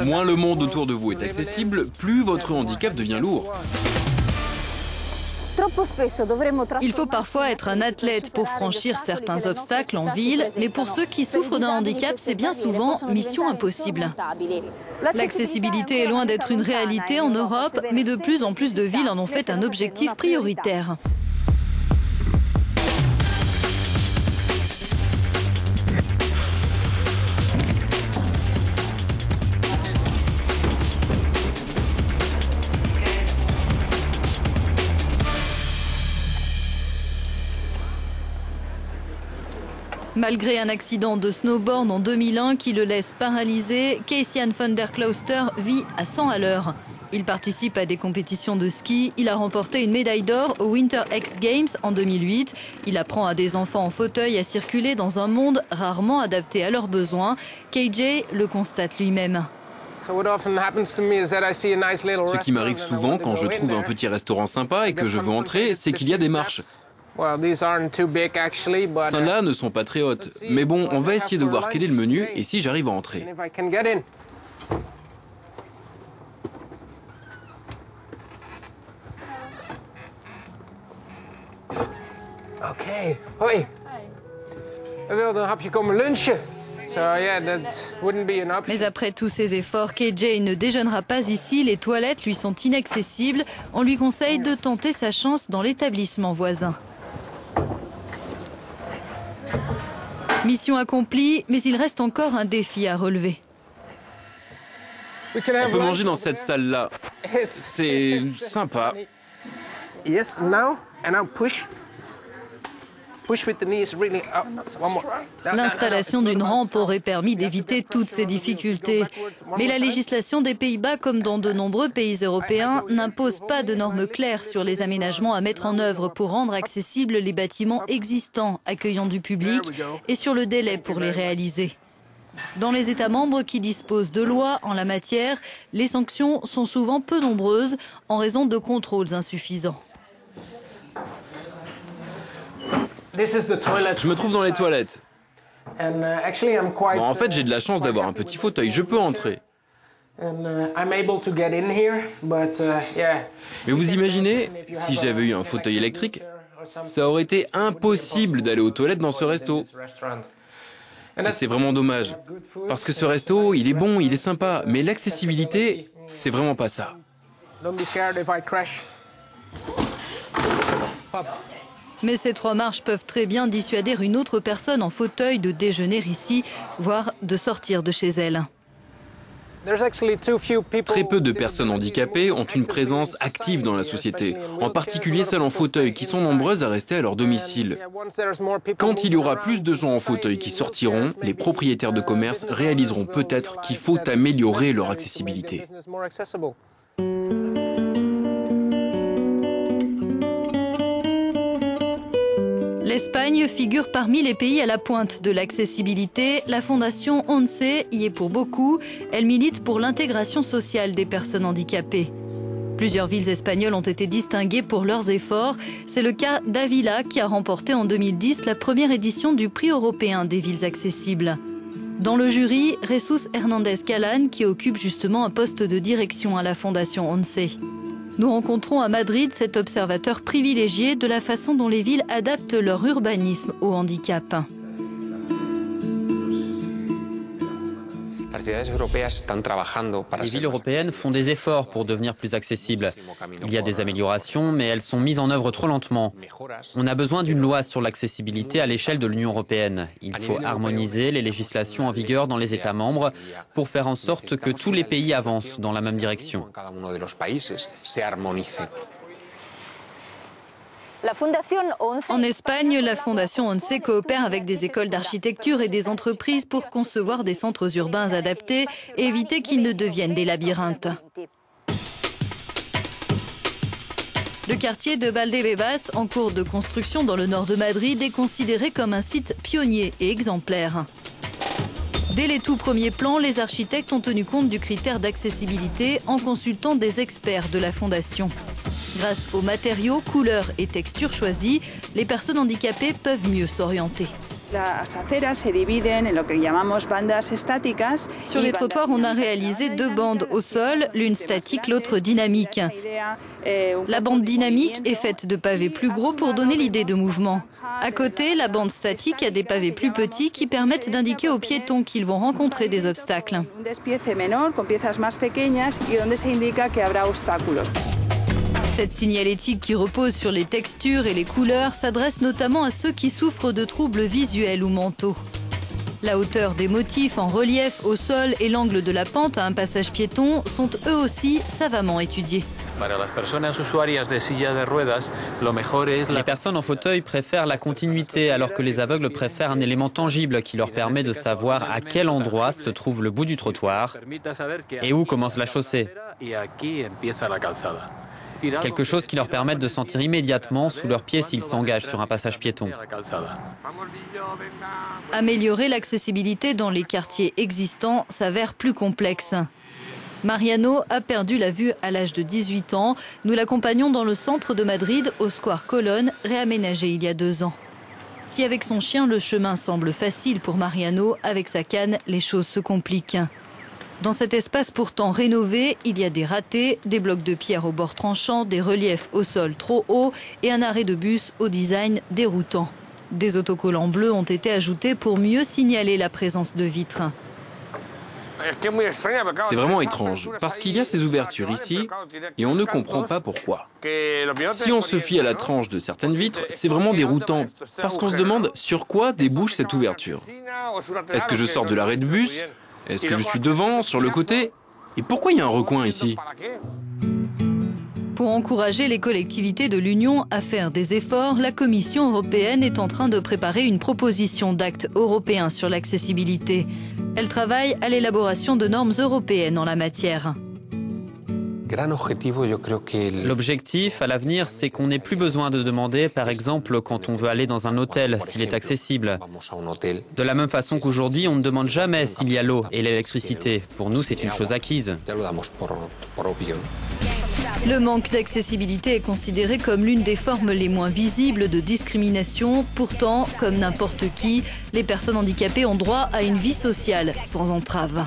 Moins le monde autour de vous est accessible, plus votre handicap devient lourd. Il faut parfois être un athlète pour franchir certains obstacles en ville, mais pour ceux qui souffrent d'un handicap, c'est bien souvent mission impossible. L'accessibilité est loin d'être une réalité en Europe, mais de plus en plus de villes en ont fait un objectif prioritaire. Malgré un accident de snowboard en 2001 qui le laisse paralysé, Kees-Jan van der Klauster vit à 100 à l'heure. Il participe à des compétitions de ski. Il a remporté une médaille d'or aux Winter X Games en 2008. Il apprend à des enfants en fauteuil à circuler dans un monde rarement adapté à leurs besoins. KJ le constate lui-même. Ce qui m'arrive souvent quand je trouve un petit restaurant sympa et que je veux entrer, c'est qu'il y a des marches. Celles-là ne sont pas très hautes. Mais bon, on va essayer de voir quel est le menu et si j'arrive à entrer. Oké, hoi. We wilden een hapje komen lunchen. Mais après tous ces efforts, KJ ne déjeunera pas ici. Les toilettes lui sont inaccessibles. On lui conseille de tenter sa chance dans l'établissement voisin. Mission accomplie, mais il reste encore un défi à relever. On peut manger dans cette salle-là. C'est sympa. Yes, now, and now push. L'installation d'une rampe aurait permis d'éviter toutes ces difficultés. Mais la législation des Pays-Bas, comme dans de nombreux pays européens, n'impose pas de normes claires sur les aménagements à mettre en œuvre pour rendre accessibles les bâtiments existants accueillant du public et sur le délai pour les réaliser. Dans les États membres qui disposent de lois en la matière, les sanctions sont souvent peu nombreuses en raison de contrôles insuffisants. Je me trouve dans les toilettes. Bon, en fait, j'ai de la chance d'avoir un petit fauteuil. Je peux entrer. Mais vous imaginez, si j'avais eu un fauteuil électrique, ça aurait été impossible d'aller aux toilettes dans ce resto. Et c'est vraiment dommage. Parce que ce resto, il est bon, il est sympa. Mais l'accessibilité, c'est vraiment pas ça. Mais ces 3 marches peuvent très bien dissuader une autre personne en fauteuil de déjeuner ici, voire de sortir de chez elle. Très peu de personnes handicapées ont une présence active dans la société, en particulier celles en fauteuil, qui sont nombreuses à rester à leur domicile. Quand il y aura plus de gens en fauteuil qui sortiront, les propriétaires de commerce réaliseront peut-être qu'il faut améliorer leur accessibilité. L'Espagne figure parmi les pays à la pointe de l'accessibilité. La fondation ONCE y est pour beaucoup. Elle milite pour l'intégration sociale des personnes handicapées. Plusieurs villes espagnoles ont été distinguées pour leurs efforts. C'est le cas d'Ávila qui a remporté en 2010 la première édition du prix européen des villes accessibles. Dans le jury, Jesús Hernández Calán qui occupe justement un poste de direction à la fondation ONCE. Nous rencontrons à Madrid cet observateur privilégié de la façon dont les villes adaptent leur urbanisme au handicap. Les villes européennes font des efforts pour devenir plus accessibles. Il y a des améliorations, mais elles sont mises en œuvre trop lentement. On a besoin d'une loi sur l'accessibilité à l'échelle de l'Union européenne. Il faut harmoniser les législations en vigueur dans les États membres pour faire en sorte que tous les pays avancent dans la même direction. En Espagne, la Fondation ONCE coopère avec des écoles d'architecture et des entreprises pour concevoir des centres urbains adaptés et éviter qu'ils ne deviennent des labyrinthes. Le quartier de Valdebebas, en cours de construction dans le nord de Madrid, est considéré comme un site pionnier et exemplaire. Dès les tout premiers plans, les architectes ont tenu compte du critère d'accessibilité en consultant des experts de la Fondation. Grâce aux matériaux, couleurs et textures choisis, les personnes handicapées peuvent mieux s'orienter. Sur les trottoirs, on a réalisé 2 bandes au sol, l'une statique, l'autre dynamique. La bande dynamique est faite de pavés plus gros pour donner l'idée de mouvement. À côté, la bande statique a des pavés plus petits qui permettent d'indiquer aux piétons qu'ils vont rencontrer des obstacles. Cette signalétique qui repose sur les textures et les couleurs s'adresse notamment à ceux qui souffrent de troubles visuels ou mentaux. La hauteur des motifs en relief au sol et l'angle de la pente à un passage piéton sont eux aussi savamment étudiés. Les personnes en fauteuil préfèrent la continuité alors que les aveugles préfèrent un élément tangible qui leur permet de savoir à quel endroit se trouve le bout du trottoir et où commence la chaussée. Quelque chose qui leur permette de sentir immédiatement sous leurs pieds s'ils s'engagent sur un passage piéton. Améliorer l'accessibilité dans les quartiers existants s'avère plus complexe. Mariano a perdu la vue à l'âge de 18 ans. Nous l'accompagnons dans le centre de Madrid, au Square Colón, réaménagé il y a 2 ans. Si avec son chien, le chemin semble facile pour Mariano, avec sa canne, les choses se compliquent. Dans cet espace pourtant rénové, il y a des ratés, des blocs de pierre au bord tranchant, des reliefs au sol trop hauts et un arrêt de bus au design déroutant. Des autocollants bleus ont été ajoutés pour mieux signaler la présence de vitres. C'est vraiment étrange, parce qu'il y a ces ouvertures ici, et on ne comprend pas pourquoi. Si on se fie à la tranche de certaines vitres, c'est vraiment déroutant, parce qu'on se demande sur quoi débouche cette ouverture. Est-ce que je sors de l'arrêt de bus ? Est-ce que je suis devant, sur le côté ? Et pourquoi il y a un recoin ici ? Pour encourager les collectivités de l'Union à faire des efforts, la Commission européenne est en train de préparer une proposition d'acte européen sur l'accessibilité. Elle travaille à l'élaboration de normes européennes en la matière. L'objectif à l'avenir, c'est qu'on n'ait plus besoin de demander, par exemple, quand on veut aller dans un hôtel, s'il est accessible. De la même façon qu'aujourd'hui, on ne demande jamais s'il y a l'eau et l'électricité. Pour nous, c'est une chose acquise. Le manque d'accessibilité est considéré comme l'une des formes les moins visibles de discrimination. Pourtant, comme n'importe qui, les personnes handicapées ont droit à une vie sociale sans entrave.